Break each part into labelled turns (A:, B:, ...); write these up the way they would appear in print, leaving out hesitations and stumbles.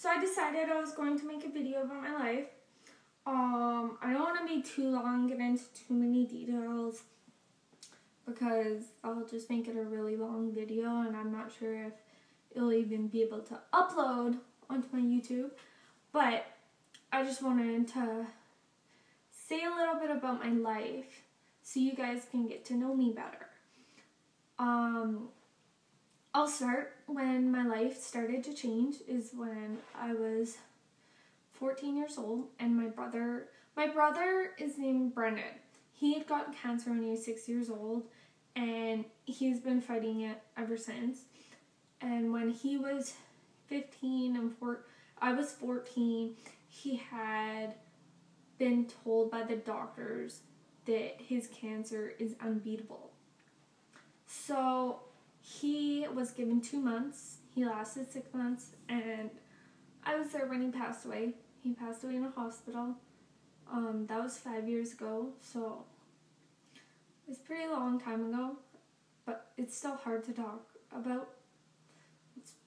A: So I decided I was going to make a video about my life. I don't want to be too long, get into too many details, because I'll just make it a really long video, and I'm not sure if it'll even be able to upload onto my YouTube. But I just wanted to say a little bit about my life so you guys can get to know me better. I'll start when my life started to change is when I was 14 years old, and my brother is named Brendan. He had gotten cancer when he was 6 years old, and he's been fighting it ever since. And when he was 15 and I was 14, he had been told by the doctors that his cancer is unbeatable. So he was given 2 months. He lasted 6 months, and I was there when he passed away. He passed away in a hospital. That was 5 years ago, so it's a pretty long time ago, but it's still hard to talk about.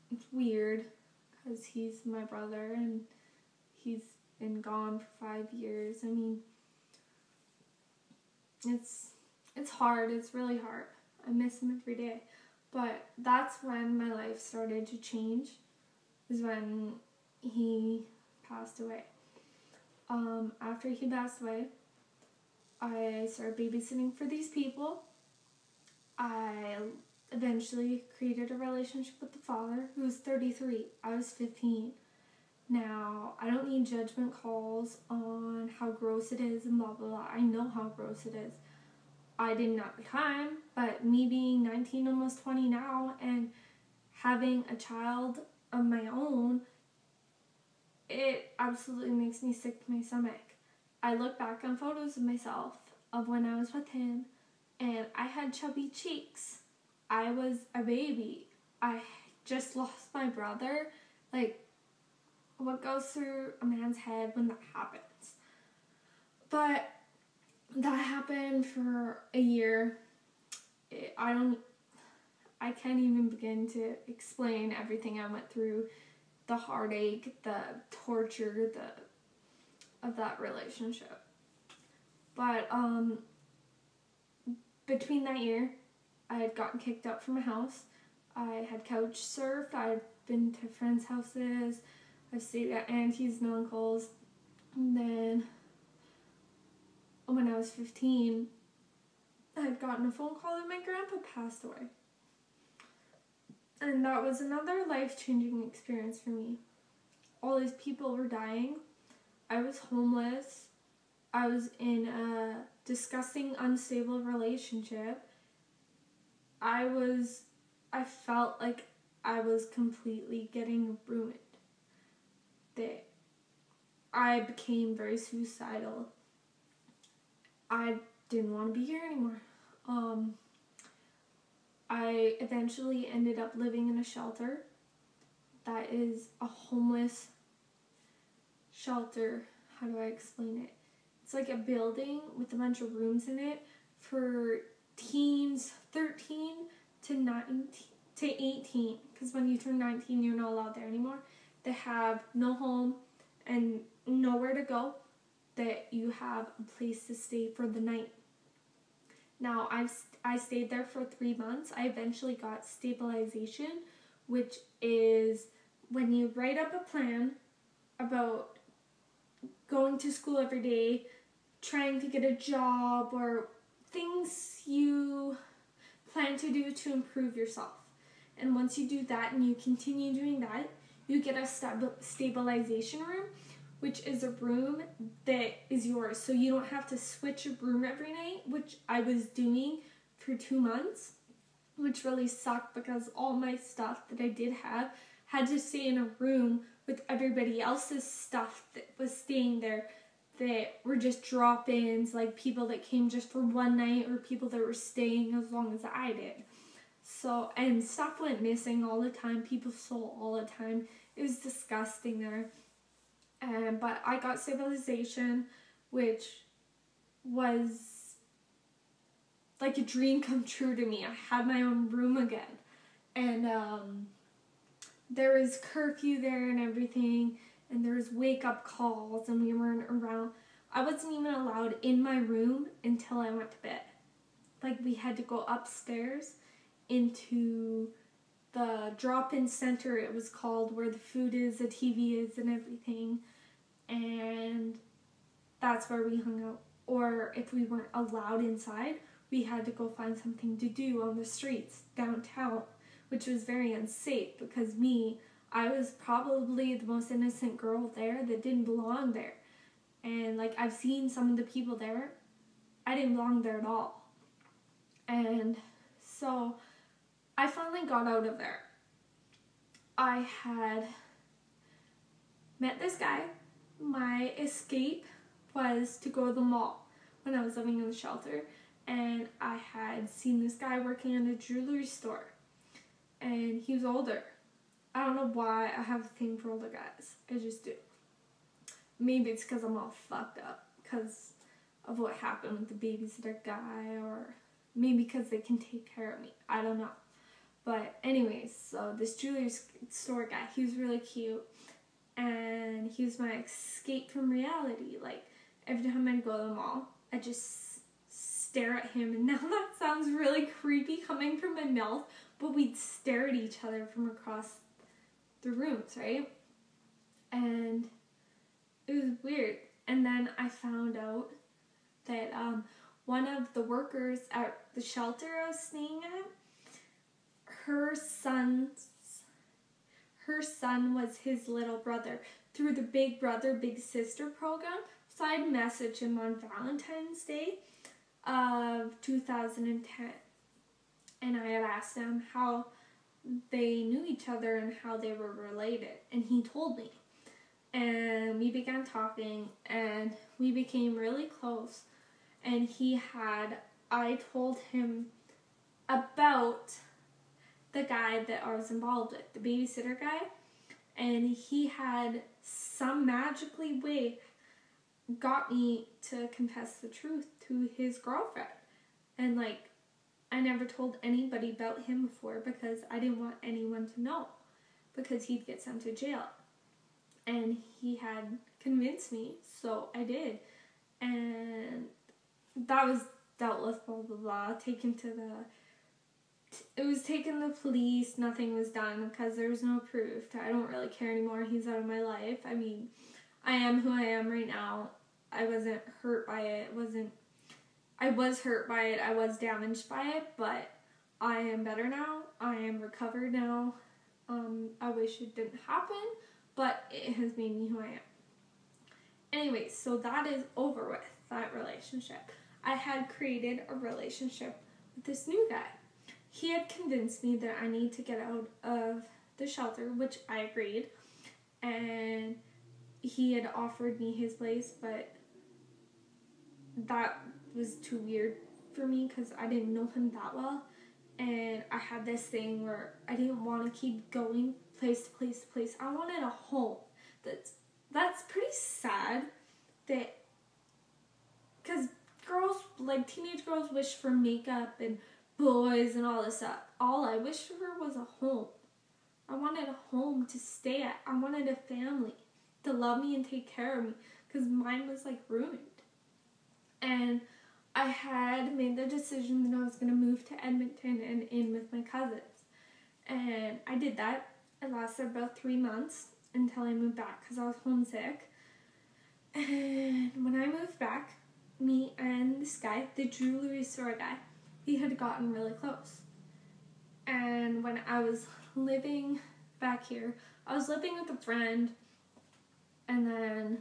A: It's weird because he's my brother and he's been gone for 5 years. I mean, it's hard. It's really hard. I miss him every day. But that's when my life started to change, is when he passed away. After he passed away, I started babysitting for these people. I eventually created a relationship with the father, who was 33. I was 15. Now, I don't need judgment calls on how gross it is and blah, blah, blah. I know how gross it is. I didn't at the time, but me being 19, almost 20 now, and having a child of my own, it absolutely makes me sick to my stomach. I look back on photos of myself of when I was with him, and I had chubby cheeks. I was a baby. I just lost my brother. Like, what goes through a man's head when that happens? But that happened for a year. I can't even begin to explain everything I went through. The heartache, the torture, of that relationship. But between that year, I had gotten kicked out from my house. I had couch surfed. I had been to friends' houses. I stayed at aunties and uncles. And then when I was 15, I had gotten a phone call that my grandpa passed away. And that was another life-changing experience for me. All these people were dying. I was homeless. I was in a disgusting, unstable relationship. I felt like I was completely getting ruined. That I became very suicidal. I didn't want to be here anymore. I eventually ended up living in a shelter that is a homeless shelter. How do I explain it? It's like a building with a bunch of rooms in it for teens 13 to 18. Because when you turn 19, you're not allowed there anymore. They have no home and nowhere to go. That you have a place to stay for the night. Now, I stayed there for 3 months. I eventually got stabilization, which is when you write up a plan about going to school every day, trying to get a job, or things you plan to do to improve yourself. And once you do that and you continue doing that, you get a stabilization room, which is a room that is yours. So you don't have to switch a room every night, which I was doing for 2 months, which really sucked because all my stuff that I did have had to stay in a room with everybody else's stuff that was staying there, that were just drop-ins, like people that came just for one night or people that were staying as long as I did. So, and stuff went missing all the time. People stole all the time. It was disgusting there. But I got stabilization, which was like a dream come true to me. I had my own room again. And there was curfew there and everything, and there was wake-up calls, and we weren't around. I wasn't even allowed in my room until I went to bed. Like, we had to go upstairs into the drop-in center, it was called, where the food is, the TV is, and everything. And that's where we hung out. Or if we weren't allowed inside, we had to go find something to do on the streets downtown, which was very unsafe because I was probably the most innocent girl there that didn't belong there. And like, I've seen some of the people there, I didn't belong there at all. And so I finally got out of there. I had met this guy. My escape was to go to the mall when I was living in the shelter, and I had seen this guy working in a jewelry store, and he was older. I don't know why I have a thing for older guys. I just do. Maybe it's because I'm all fucked up because of what happened with the babysitter guy, or maybe because they can take care of me. I don't know. But anyways, so this jewelry store guy, he was really cute, and he was my escape from reality. Like, every time I'd go to the mall, I'd just stare at him, and now that sounds really creepy coming from my mouth, but we'd stare at each other from across the rooms, right? And it was weird. And then I found out that one of the workers at the shelter I was staying at, her son was his little brother through the Big Brother, Big Sister program. So I'd message him on Valentine's Day of 2010. And I had asked him how they knew each other and how they were related. And he told me. And we began talking, and we became really close. And I told him about the guy that I was involved with, the babysitter guy, and he had some magically way got me to confess the truth to his girlfriend. And like, I never told anybody about him before because I didn't want anyone to know, because he'd get sent to jail. And he had convinced me, so I did. And that was dealt with, blah, blah, blah, it was taken to the police, nothing was done because there was no proof. I don't really care anymore, he's out of my life. I mean, I am who I am right now. I wasn't hurt by it, I was hurt by it, I was damaged by it, but I am better now, I am recovered now. I wish it didn't happen, but it has made me who I am. Anyways, so that is over with, that relationship. I had created a relationship with this new guy. He had convinced me that I need to get out of the shelter, which I agreed. And he had offered me his place, but that was too weird for me because I didn't know him that well. And I had this thing where I didn't want to keep going place to place to place. I wanted a home. That's pretty sad, that because girls, like teenage girls, wish for makeup and boys and all this stuff. All I wished for was a home. I wanted a home to stay at. I wanted a family to love me and take care of me, because mine was like ruined. And I had made the decision that I was going to move to Edmonton and in with my cousins. And I did that. It lasted about 3 months until I moved back because I was homesick. And when I moved back, me and this guy, the jewelry store guy, we had gotten really close. And when I was living back here, I was living with a friend, and then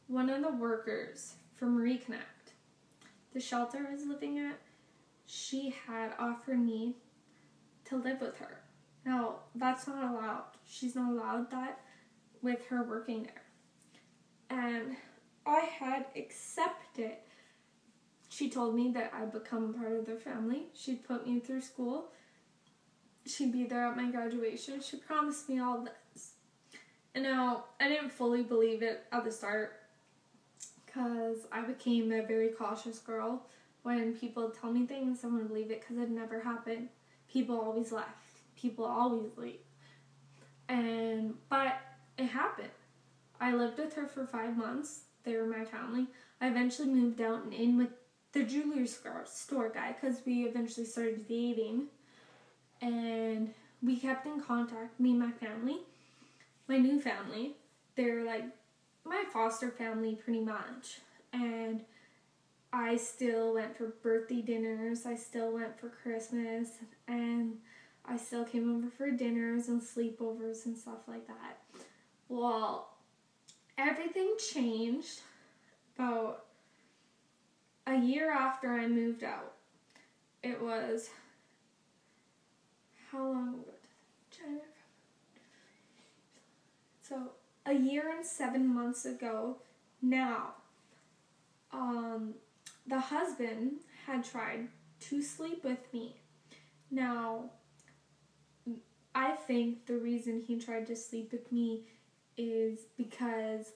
A: one of the workers from Reconnect, the shelter I was living at, she had offered me to live with her. Now, that's not allowed. She's not allowed that with her working there. And I had accepted. She told me that I'd become part of their family. She'd put me through school. She'd be there at my graduation. She promised me all this. And now, I didn't fully believe it at the start because I became a very cautious girl. When people tell me things, I wouldn't believe it because it never happened. People always left. People always leave. But it happened. I lived with her for 5 months. They were my family. I eventually moved out and in with the jewelry store guy because we eventually started dating. And we kept in contact, me and my family. My new family, they're like my foster family pretty much. And I still went for birthday dinners. I still went for Christmas. And I still came over for dinners and sleepovers and stuff like that. Well, everything changed about a year after I moved out. It was, how long ago? So, a year and 7 months ago now, the husband had tried to sleep with me. Now, I think the reason he tried to sleep with me is because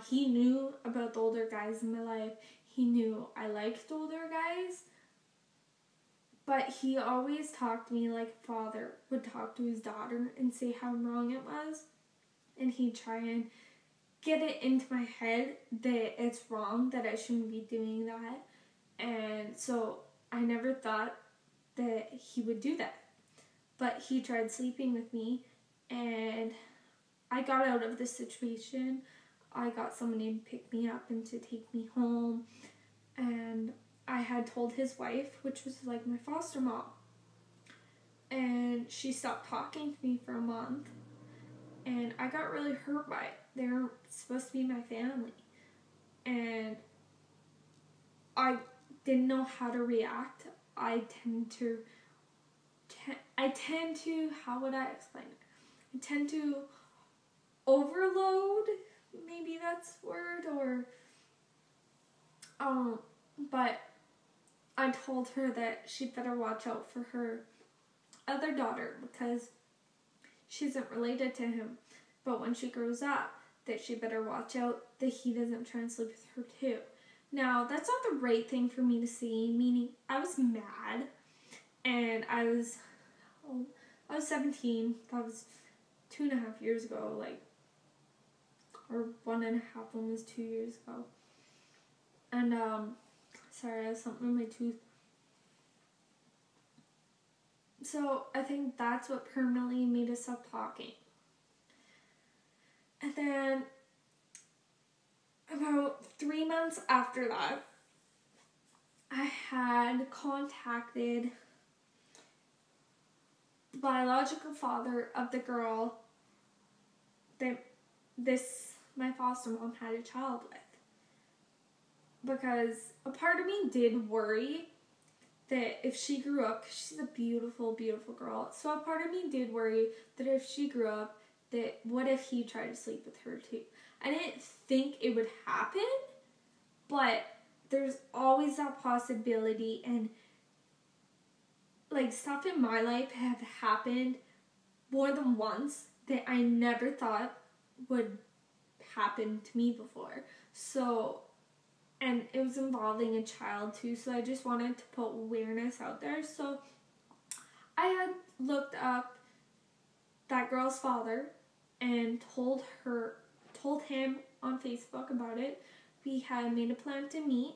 A: he knew about the older guys in my life. He knew I liked older guys. But he always talked to me like a father would talk to his daughter and say how wrong it was. And he'd try and get it into my head that it's wrong, that I shouldn't be doing that. And so I never thought that he would do that. But he tried sleeping with me, and I got out of the situation. I got someone to pick me up and to take me home. And I had told his wife, which was like my foster mom. And she stopped talking to me for a month. And I got really hurt by it. They were supposed to be my family. And I didn't know how to react. I tend to, how would I explain it? I tend to overload, maybe that's the word, but I told her that she better watch out for her other daughter because she isn't related to him. But when she grows up, that she better watch out that he doesn't try and sleep with her too. Now, that's not the right thing for me to say, meaning I was mad, and I was 17. That was 2.5 years ago, or 1.5, almost 2 years ago. And, sorry, I have something in my tooth. So, I think that's what permanently made us stop talking. And then, about 3 months after that, I had contacted the biological father of the girl that my foster mom had a child with. Because a part of me did worry that if she grew up, because she's a beautiful, beautiful girl, so a part of me did worry that if she grew up, that what if he tried to sleep with her too? I didn't think it would happen, but there's always that possibility, and stuff in my life have happened more than once that I never thought would happen to me before. So, and it was involving a child too, so I just wanted to put awareness out there. So I had looked up that girl's father and told him on Facebook about it. We had made a plan to meet,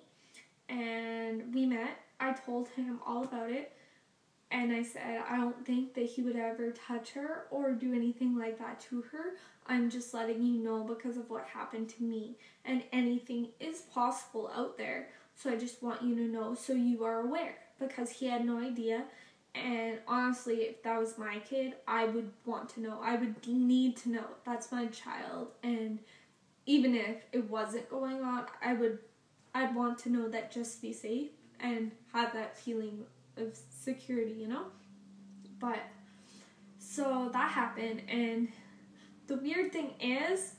A: and we met. I told him all about it, and I said, I don't think that he would ever touch her or do anything like that to her. I'm just letting you know because of what happened to me. And anything is possible out there. So I just want you to know so you are aware. Because he had no idea. And honestly, if that was my kid, I would want to know. I would need to know. That's my child. And even if it wasn't going on, I'd want to know that just to be safe and have that feeling of security, you know? But, so that happened, and the weird thing is,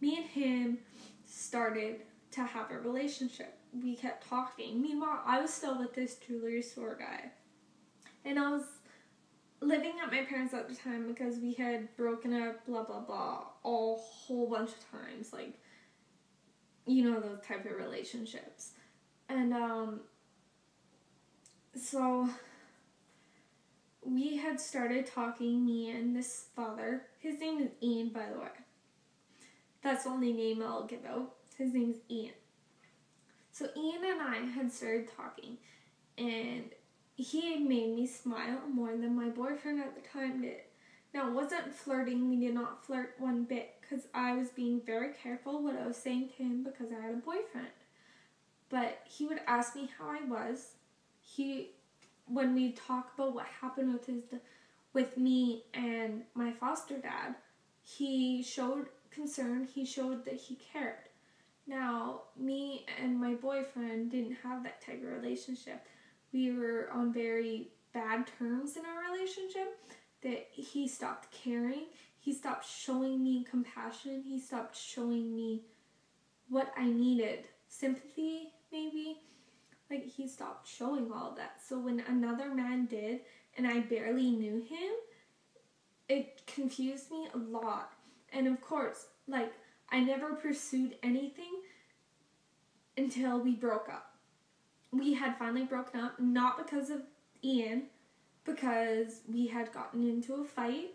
A: me and him started to have a relationship. We kept talking. Meanwhile, I was still with this jewelry store guy. And I was living at my parents' at the time because we had broken up, blah, blah, blah, a whole bunch of times. Those type of relationships. And, so we had started talking, me and this father. His name is Ian, by the way. That's the only name I'll give out. His name's Ian. So Ian and I had started talking, and he had made me smile more than my boyfriend at the time did. Now, it wasn't flirting. We did not flirt one bit because I was being very careful what I was saying to him because I had a boyfriend. But he would ask me how I was. When we talk about what happened with me and my foster dad, he showed concern. He showed that he cared. Now, me and my boyfriend didn't have that type of relationship. We were on very bad terms in our relationship, that he stopped caring. He stopped showing me compassion. He stopped showing me what I needed. Sympathy, maybe. Like, he stopped showing all of that. So when another man did, and I barely knew him, it confused me a lot. And of course, like, I never pursued anything until we broke up. We had finally broken up, not because of Ian, because we had gotten into a fight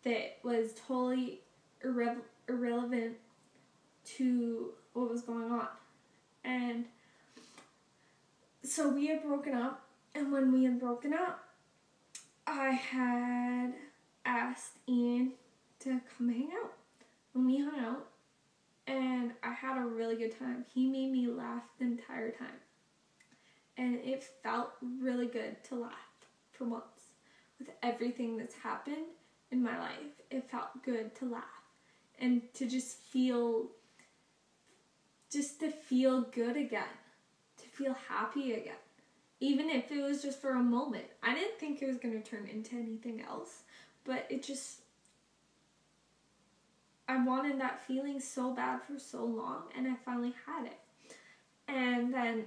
A: that was totally irrelevant to what was going on. And so we had broken up, and when we had broken up, I had asked Ian to come hang out. And we hung out, and I had a really good time. He made me laugh the entire time. And it felt really good to laugh for once. With everything that's happened in my life, it felt good to laugh. And to just to feel good again. To feel happy again. Even if it was just for a moment. I didn't think it was going to turn into anything else. But I wanted that feeling so bad for so long, and I finally had it. And then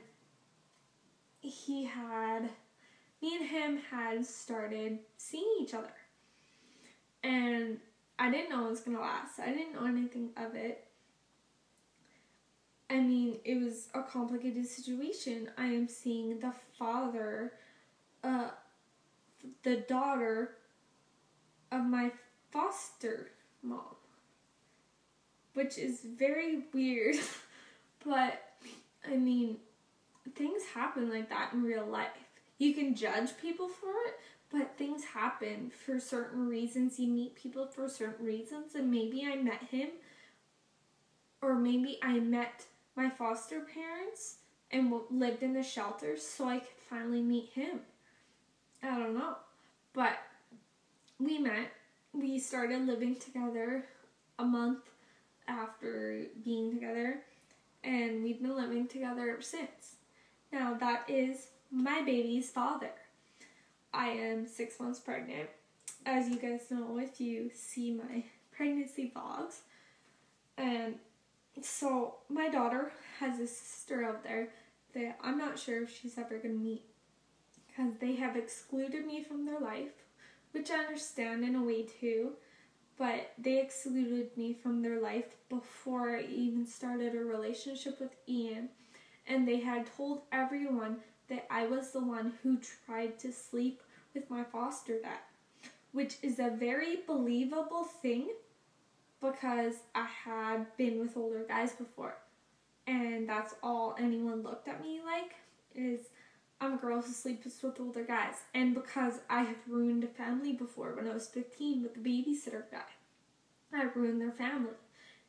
A: me and him had started seeing each other. And I didn't know it was going to last. I didn't know anything of it. I mean, it was a complicated situation. I am seeing the father, the daughter of my foster mom, which is very weird. But, I mean, things happen like that in real life. You can judge people for it, but things happen for certain reasons. You meet people for certain reasons, and maybe I met him, or maybe I met my foster parents and lived in the shelter so I could finally meet him. I don't know. But we met. We started living together a month after being together, and we've been living together ever since. Now, that is my baby's father. I am 6 months pregnant. As you guys know, if you see my pregnancy vlogs. And so my daughter has a sister out there that I'm not sure if she's ever going to meet, because they have excluded me from their life, which I understand in a way too, but they excluded me from their life before I even started a relationship with Ian, and they had told everyone that I was the one who tried to sleep with my foster dad, which is a very believable thing because I had been with older guys before. And that's all anyone looked at me like, is I'm a girl who sleeps with older guys. And because I have ruined a family before when I was 15 with the babysitter guy. I ruined their family.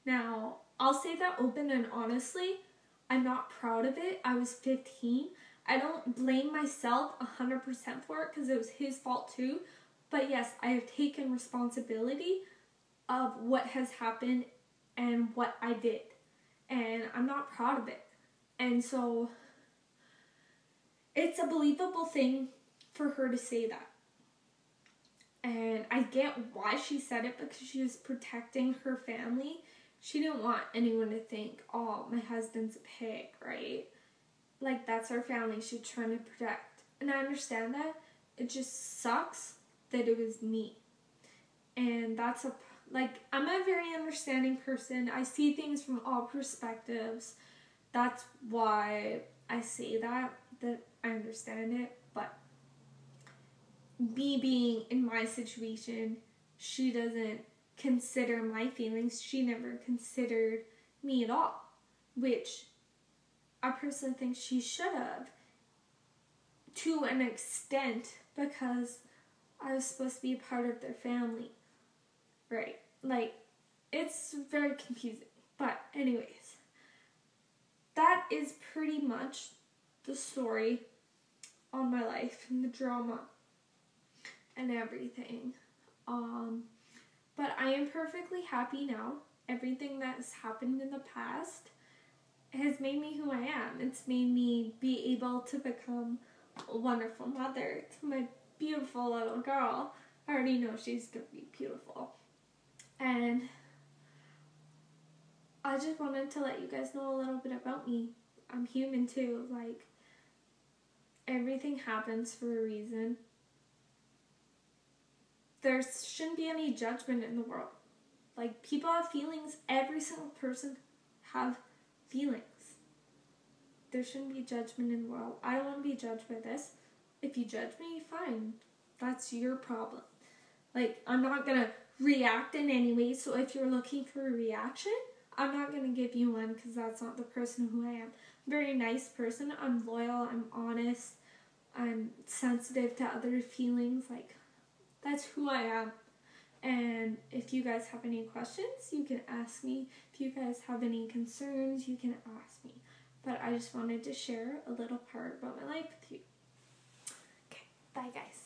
A: Now, I'll say that open and honestly, I'm not proud of it. I was 15. I don't blame myself 100% for it because it was his fault too. But yes, I have taken responsibility of what has happened and what I did. And I'm not proud of it. And so it's a believable thing for her to say that. And I get why she said it, because she was protecting her family. She didn't want anyone to think, oh, my husband's a pig, right? Like, that's our family she's trying to protect. And I understand that. It just sucks that it was me. And I'm a very understanding person. I see things from all perspectives. That's why I say that I understand it. But me being in my situation, she doesn't consider my feelings. She never considered me at all, which I personally think she should have, to an extent, because I was supposed to be a part of their family, right? Like, it's very confusing. But anyways, that is pretty much the story on my life and the drama and everything. But I am perfectly happy now. Everything that has happened in the past has made me who I am. It's made me be able to become a wonderful mother to my beautiful little girl. I already know she's going to be beautiful. And I just wanted to let you guys know a little bit about me. I'm human too. Like, everything happens for a reason. There shouldn't be any judgment in the world. Like, people have feelings. Every single person have feelings. There shouldn't be judgment in the world. I don't want to be judged by this. If you judge me, fine. That's your problem. Like, I'm not going to react in any way. So if you're looking for a reaction, I'm not going to give you one, because that's not the person who I am. I'm a very nice person. I'm loyal. I'm honest. I'm sensitive to other feelings. Like, that's who I am. And if you guys have any questions, you can ask me. If you guys have any concerns, you can ask me. But I just wanted to share a little part about my life with you. Okay, bye guys.